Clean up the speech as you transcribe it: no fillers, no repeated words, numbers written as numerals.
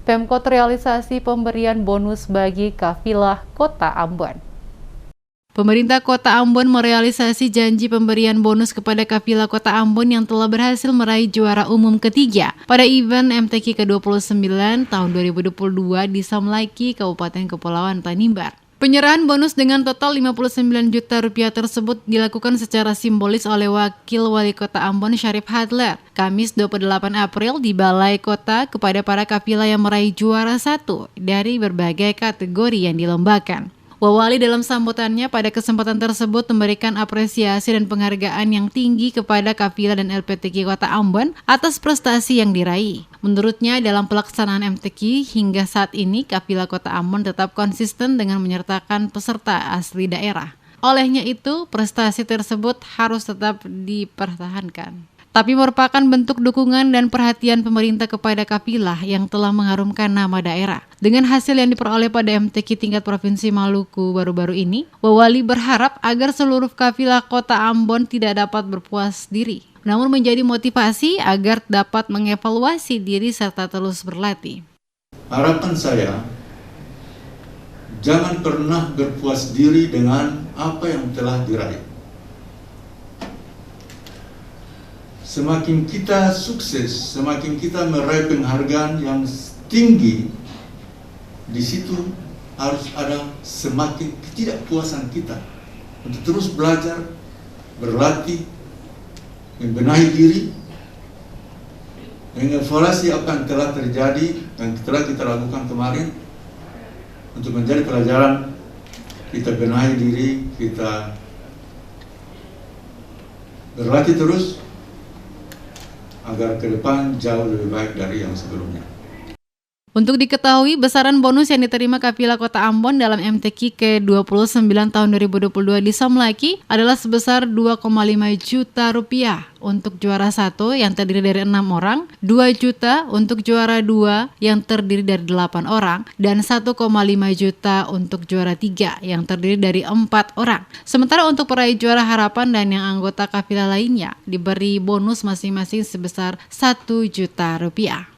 Pemkot realisasi pemberian bonus bagi kafilah Kota Ambon. Pemerintah Kota Ambon merealisasi janji pemberian bonus kepada kafilah Kota Ambon yang telah berhasil meraih juara umum ketiga pada event MTQ ke-29 tahun 2022 di Samlaiki, Kabupaten Kepulauan Tanimbar. Penyerahan bonus dengan total 59 juta rupiah tersebut dilakukan secara simbolis oleh Wakil Wali Kota Ambon Syarif Hadler, Kamis 28 April di Balai Kota kepada para kafilah yang meraih juara 1 dari berbagai kategori yang dilombakan. Wawali dalam sambutannya pada kesempatan tersebut memberikan apresiasi dan penghargaan yang tinggi kepada kafilah dan LPTQ Kota Ambon atas prestasi yang diraih. Menurutnya dalam pelaksanaan MTQ hingga saat ini kafilah Kota Ambon tetap konsisten dengan menyertakan peserta asli daerah. Olehnya itu prestasi tersebut harus tetap dipertahankan. Tapi merupakan bentuk dukungan dan perhatian pemerintah kepada kafilah yang telah mengharumkan nama daerah. Dengan hasil yang diperoleh pada MTQ tingkat Provinsi Maluku baru-baru ini, Wawali berharap agar seluruh kafilah Kota Ambon tidak dapat berpuas diri, namun menjadi motivasi agar dapat mengevaluasi diri serta terus berlatih. Harapan saya, jangan pernah berpuas diri dengan apa yang telah diraih. Semakin kita sukses, semakin kita meraih penghargaan yang tinggi, di situ harus ada semakin ketidakpuasan kita untuk terus belajar, berlatih, membenahi diri, mengevaluasi apa yang telah terjadi dan telah kita lakukan kemarin untuk menjadi pelajaran. Kita benahi diri, kita berlatih terus agar ke depan jauh lebih baik dari yang sebelumnya. Untuk diketahui, besaran bonus yang diterima kafilah Kota Ambon dalam MTQ ke-29 tahun 2022 di Samlaiki adalah sebesar 2,5 juta rupiah untuk juara 1 yang terdiri dari 6 orang, 2 juta untuk juara 2 yang terdiri dari 8 orang, dan 1,5 juta untuk juara 3 yang terdiri dari 4 orang. Sementara untuk peraih juara harapan dan yang anggota kafilah lainnya diberi bonus masing-masing sebesar 1 juta rupiah.